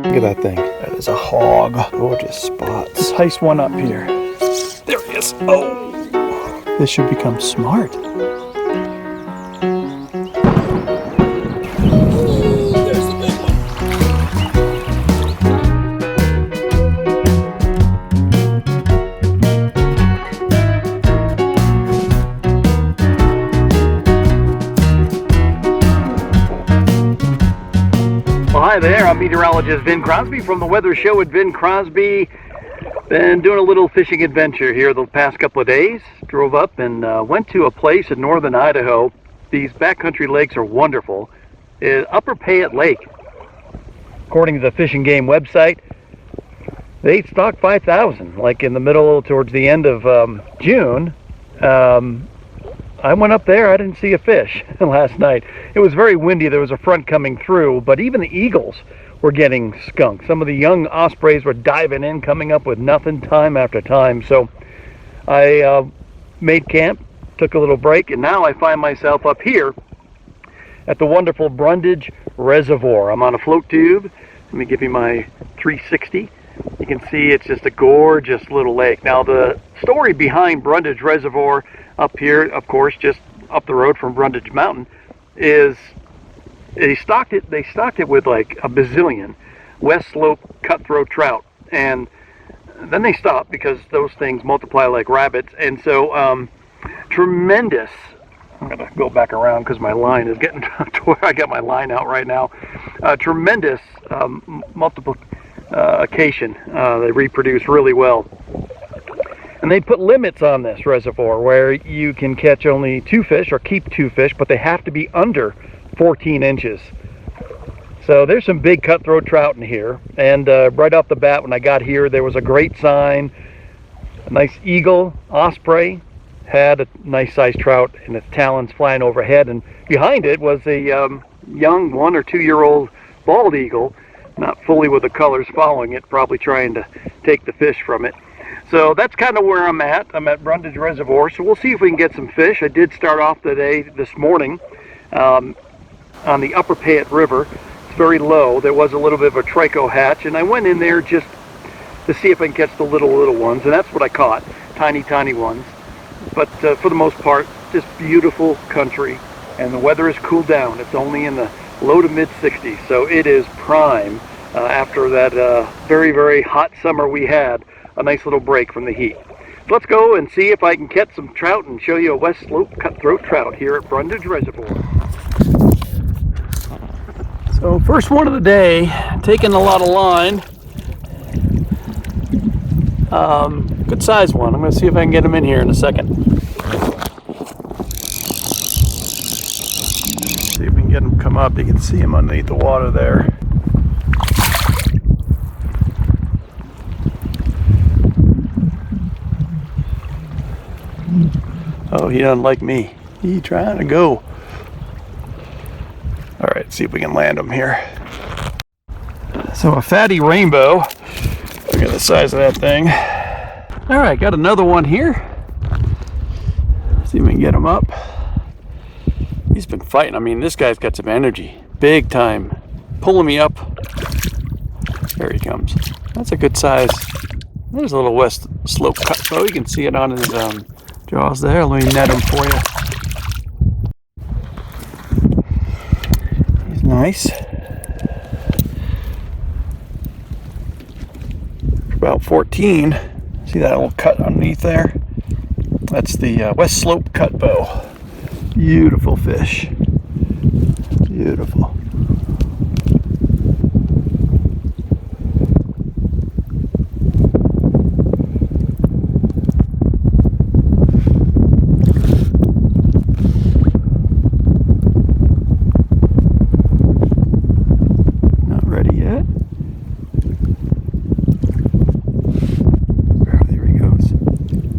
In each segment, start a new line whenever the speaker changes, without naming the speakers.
Look at that thing. That is a hog. Gorgeous spots. Heist one up here. There he is. Oh! This should become smart. There's the big one.
Well, hi there. I'm meteorologist Vin Crosby from the Weather Show at Vin Crosby. Been doing a little fishing adventure here the past couple of days. Drove up and went to a place in northern Idaho. These backcountry lakes are wonderful. Upper Payette Lake. According to the Fish and Game website, they stocked 5,000, like in the middle towards the end of June. I went up there, I didn't see a fish last night. It was very windy, there was a front coming through, but even the eagles were getting skunked. Some of the young ospreys were diving in, coming up with nothing time after time. So I made camp, took a little break, and now I find myself up here at the wonderful Brundage Reservoir. I'm on a float tube. Let me give you my 360. You can see it's just a gorgeous little lake. Now the story behind Brundage Reservoir up here, of course, just up the road from Brundage Mountain, is they stocked it with like a bazillion west slope cutthroat trout, and then they stopped because those things multiply like rabbits. And so tremendous, I'm gonna go back around because my line is getting to where I got my line out right now. Tremendous multiplication. They reproduce really well. And they put limits on this reservoir where you can catch only 2 fish or keep 2 fish, but they have to be under 14 inches. So there's some big cutthroat trout in here. And right off the bat, when I got here, there was a great sign. A nice eagle, osprey, had a nice sized trout and its talons flying overhead. And behind it was a young 1 or 2 year old bald eagle, not fully with the colors following it, probably trying to take the fish from it. So that's kind of where I'm at. I'm at Brundage Reservoir, so we'll see if we can get some fish. I did start off the day this morning on the Upper Payette River. It's very low. There was a little bit of a trico hatch, and I went in there just to see if I can catch the little ones, and that's what I caught, tiny ones. But for the most part, just beautiful country, and the weather has cooled down. It's only in the low to mid 60s, so it is prime after that very hot summer we had. A nice little break from the heat. So let's go and see if I can catch some trout and show you a west slope cutthroat trout here at Brundage Reservoir. So first one of the day, taking a lot of line. Good size one. I'm going to see if I can get him in here in a second. See if we can get him come up. You can see him underneath the water there. Oh, he doesn't like me. He's trying to go. All right, see if we can land him here. So a fatty rainbow. Look at the size of that thing. All right, got another one here. See if we can get him up. He's been fighting. I mean, this guy's got some energy. Big time. Pulling me up. There he comes. That's a good size. There's a little west slope cutthroat. You can see it on his jaws there. Let me net him for you. He's nice. About 14. See that little cut underneath there? That's the west slope cutbow. Beautiful fish. Beautiful.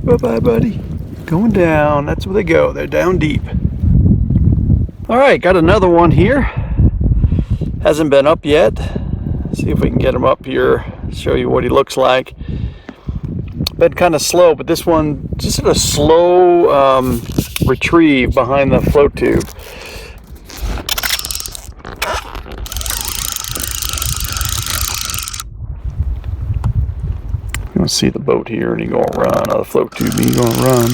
Bye-bye, buddy. Going down. That's where they go. They're down deep. All right, got another one here. Hasn't been up yet. See if we can get him up here, show you what he looks like. Been kind of slow, but this one just sort of slow retrieve behind the float tube.
see the boat here and he gonna run, or the float tube, he gonna run.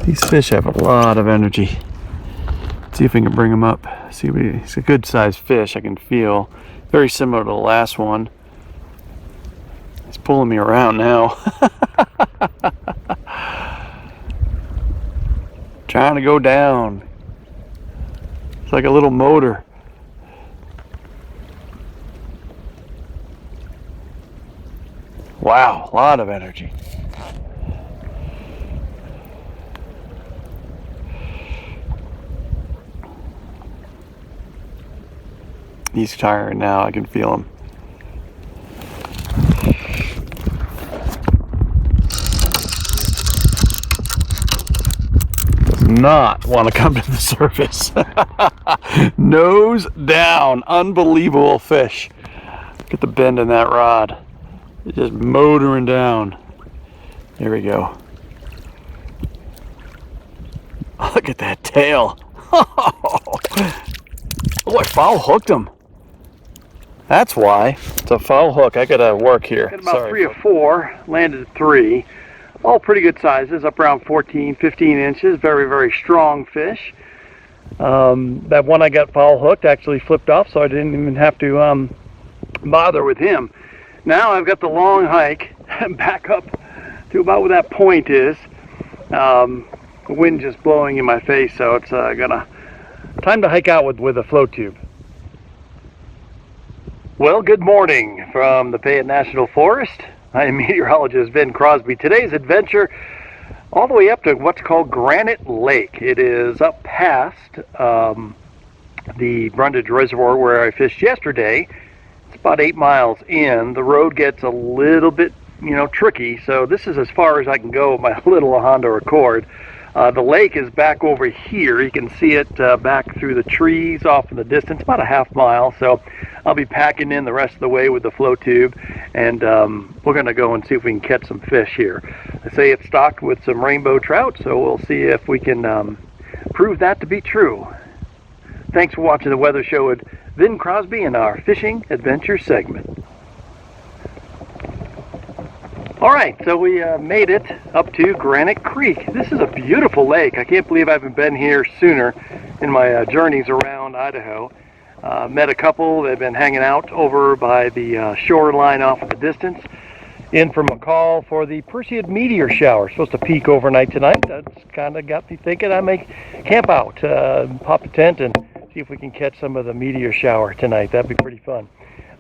These fish have a lot of energy. See if we can bring him up. See, it's a good sized fish, I can feel. Very similar to the last one. He's pulling me around now. Trying to go down. It's like a little motor. Wow, a lot of energy. He's tired now, I can feel him. Does not want to come to the surface. Nose down, unbelievable fish. Look at the bend in that rod. It's just motoring down. There we go. Look at that tail. Oh, I foul hooked him. That's why. It's a foul hook. I gotta work here.
Got about 3 or 4, landed at 3. All pretty good sizes, up around 14, 15 inches. Very, very strong fish. That one I got foul hooked actually flipped off, so I didn't even have to bother with him. Now I've got the long hike back up to about where that point is. The wind just blowing in my face, so it's time to hike out with a float tube. Well, good morning from the Payette National Forest. I am meteorologist Ben Crosby. Today's adventure all the way up to what's called Granite Lake. It is up past the Brundage Reservoir where I fished yesterday. It's about 8 miles in. The road gets a little bit, tricky, so this is as far as I can go with my little Honda Accord. The lake is back over here. You can see it back through the trees off in the distance, about a half mile. So I'll be packing in the rest of the way with the float tube, and we're going to go and see if we can catch some fish here. They say it's stocked with some rainbow trout, so we'll see if we can prove that to be true. Thanks for watching the weather show with Ben Crosby in our fishing adventure segment. All right, so we made it up to Granite Creek. This is a beautiful lake. I can't believe I haven't been here sooner in my journeys around Idaho. Met a couple. They've been hanging out over by the shoreline off in the distance. In from a call for the Perseid meteor shower. Supposed to peak overnight tonight. That's kind of got me thinking I may camp out, pop a tent, and see if we can catch some of the meteor shower tonight. That'd be pretty fun.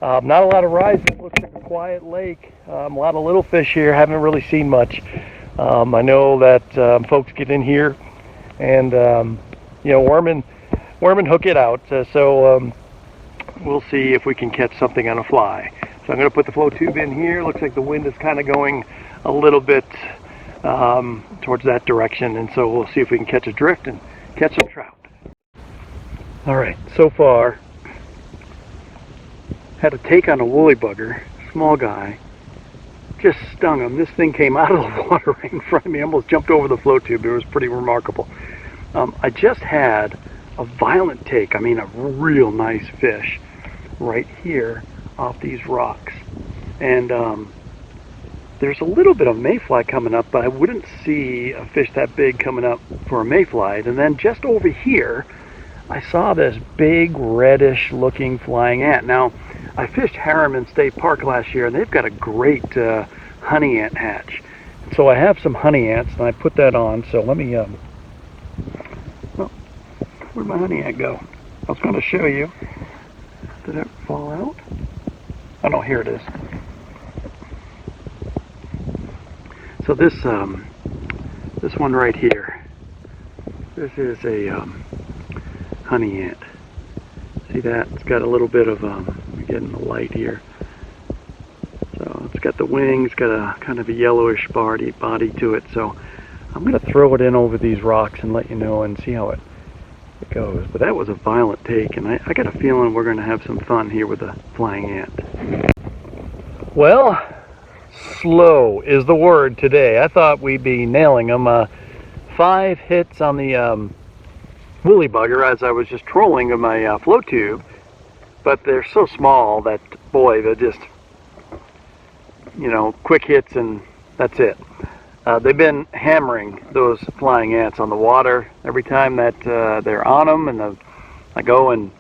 Not a lot of rising. Looks like a quiet lake. A lot of little fish here. Haven't really seen much. I know that folks get in here and worm and hook it out. So we'll see if we can catch something on a fly. So I'm going to put the float tube in here. Looks like the wind is kind of going a little bit towards that direction, and so we'll see if we can catch a drift and catch some trout. All right, so far. Had a take on a woolly bugger, small guy, just stung him. This thing came out of the water right in front of me, almost jumped over the float tube. It was pretty remarkable. I just had a violent take, a real nice fish right here off these rocks. And there's a little bit of mayfly coming up, but I wouldn't see a fish that big coming up for a mayfly. And then just over here, I saw this big reddish looking flying ant. Now, I fished Harriman State Park last year, and they've got a great honey ant hatch. So I have some honey ants, and I put that on. So let me, where'd my honey ant go? I was going to show you. Did it fall out? Oh no, here it is. So this one right here, this is a honey ant. See that? It's got a little bit of, we're getting the light here. So it's got the wings, got a kind of a yellowish body to it. So I'm going to throw it in over these rocks and let you know and see how it goes. But that was a violent take, and I got a feeling we're going to have some fun here with the flying ant. Well, slow is the word today. I thought we'd be nailing them. 5 hits on the woolly bugger as I was just trolling in my float tube, but they're so small that, boy, they're just, you know, quick hits and that's it. They've been hammering those flying ants on the water every time that they're on them, and I go and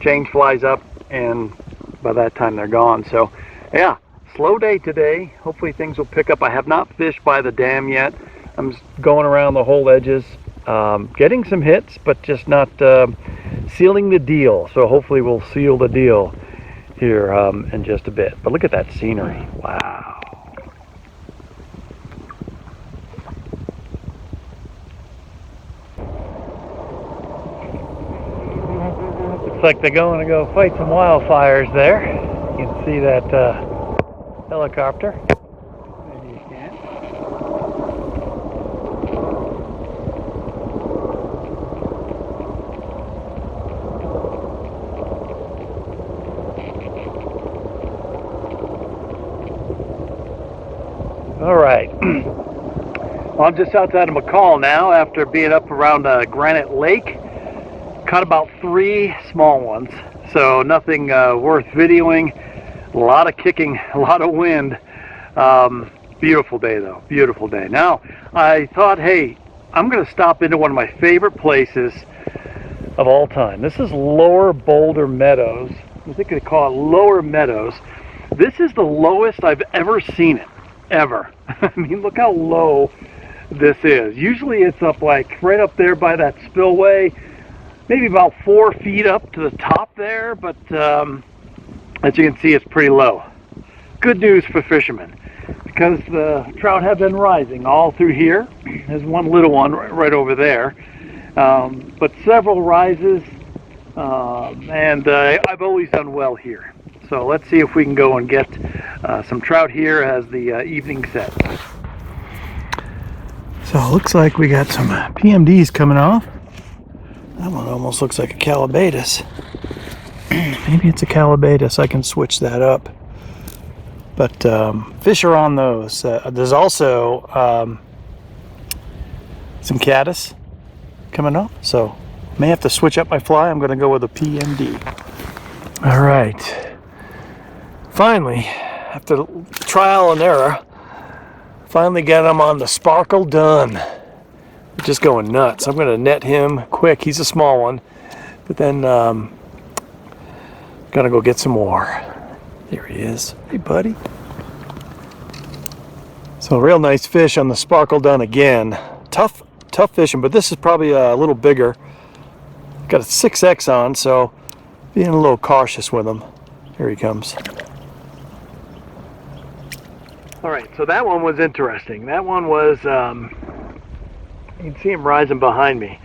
change flies up, and by that time they're gone. So yeah, slow day today. Hopefully things will pick up. I have not fished by the dam yet. I'm just going around the whole edges, getting some hits, but just not sealing the deal. So hopefully we'll seal the deal here in just a bit. But look at that scenery. Wow. Looks like they're going to go fight some wildfires there. You can see that helicopter. Maybe you can't. All right. Well, I'm just outside of McCall now after being up around Granite Lake. Caught about 3 small ones, so nothing worth videoing. A lot of kicking, a lot of wind. Beautiful day though, beautiful day. Now I thought, hey, I'm going to stop into one of my favorite places of all time. This is Lower Boulder Meadows. I think they call it Lower Meadows. This is the lowest I've ever seen it, ever. I mean, look how low this is. Usually it's up like right up there by that spillway, maybe about 4 feet up to the top there, but as you can see, it's pretty low. Good news for fishermen, because the trout have been rising all through here. There's one little one right over there, but several rises, and I've always done well here. So let's see if we can go and get some trout here as the evening sets. So it looks like we got some PMDs coming off. That one almost looks like a calabatus. Maybe it's a calabatus. I can switch that up. But fish are on those. There's also some caddis coming up. So may have to switch up my fly. I'm going to go with a PMD. All right. Finally, after trial and error, finally got him on the sparkle done. Just going nuts. I'm going to net him quick. He's a small one, but then gotta go get some more. There he is. Hey, buddy. So real nice fish on the sparkle done again. Tough fishing, but this is probably a little bigger. Got a 6X on, so being a little cautious with him. Here he comes. All right, so that one was interesting. That one was. You can see him rising behind me.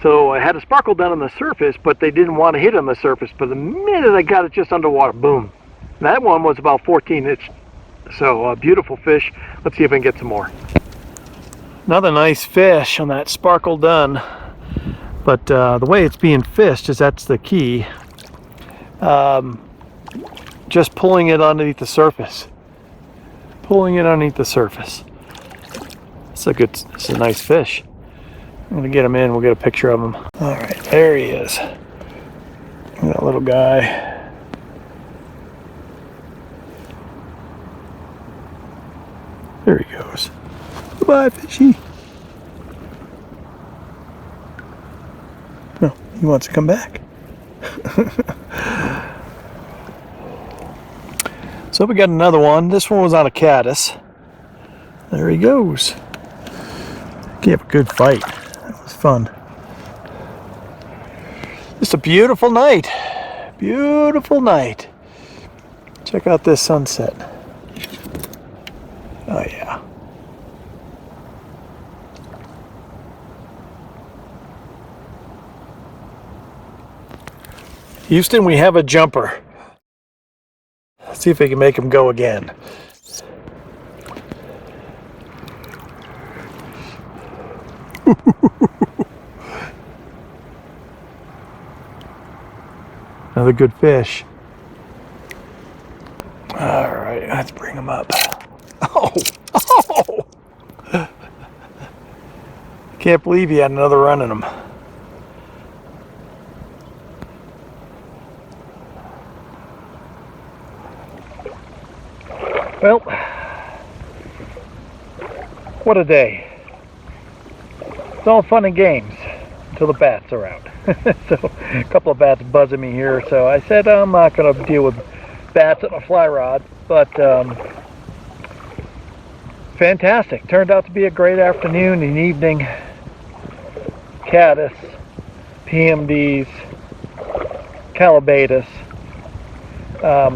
So I had a sparkle down on the surface, but they didn't want to hit on the surface. But the minute I got it just underwater, boom. That one was about 14 inches. So beautiful fish. Let's see if I can get some more. Another nice fish on that sparkle done. But the way it's being fished is that's the key. Just pulling it underneath the surface. Pulling it underneath the surface. It's a nice fish. I'm gonna get him in, we'll get a picture of him. All right, there he is. That little guy. There he goes. Goodbye, fishy. No, he wants to come back. So we got another one. This one was on a caddis. There he goes. Gave a good fight. That was fun. Just a beautiful night. Beautiful night. Check out this sunset. Oh yeah. Houston, we have a jumper. Let's see if we can make him go again. Another good fish. All right, let's bring him up. Oh! Can't believe he had another run in him. Well, what a day. It's all fun and games until the bats are out. So a couple of bats buzzing me here, so I said I'm not going to deal with bats on a fly rod, but fantastic. Turned out to be a great afternoon and evening. Caddis, PMDs, calabatus,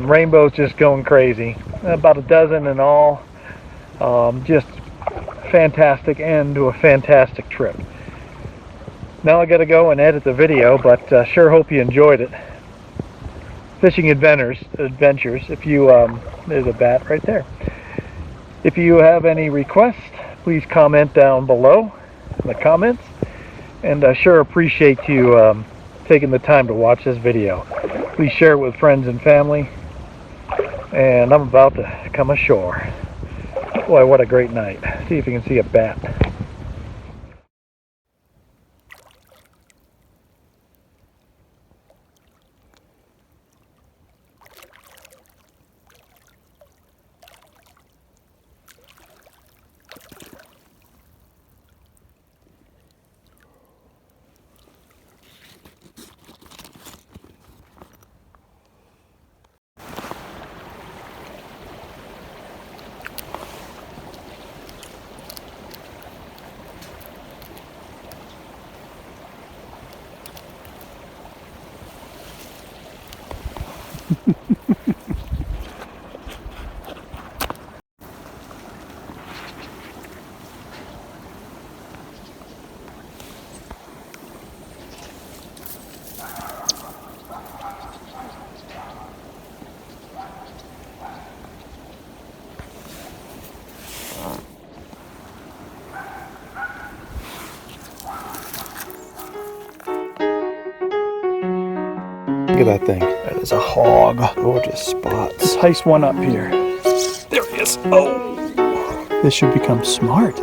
rainbows just going crazy. About a dozen in all. Just fantastic end to a fantastic trip. Now I gotta go and edit the video, but sure hope you enjoyed it. Fishing adventures. If you there's a bat right there. If you have any requests, please comment down below in the comments, and I sure appreciate you taking the time to watch this video. Please share it with friends and family. And I'm about to come ashore. Boy, what a great night. See if you can see a bat. Look at that thing. That is a hog. Gorgeous spots. Let's heist one up here. There he is. Oh! This should become smart.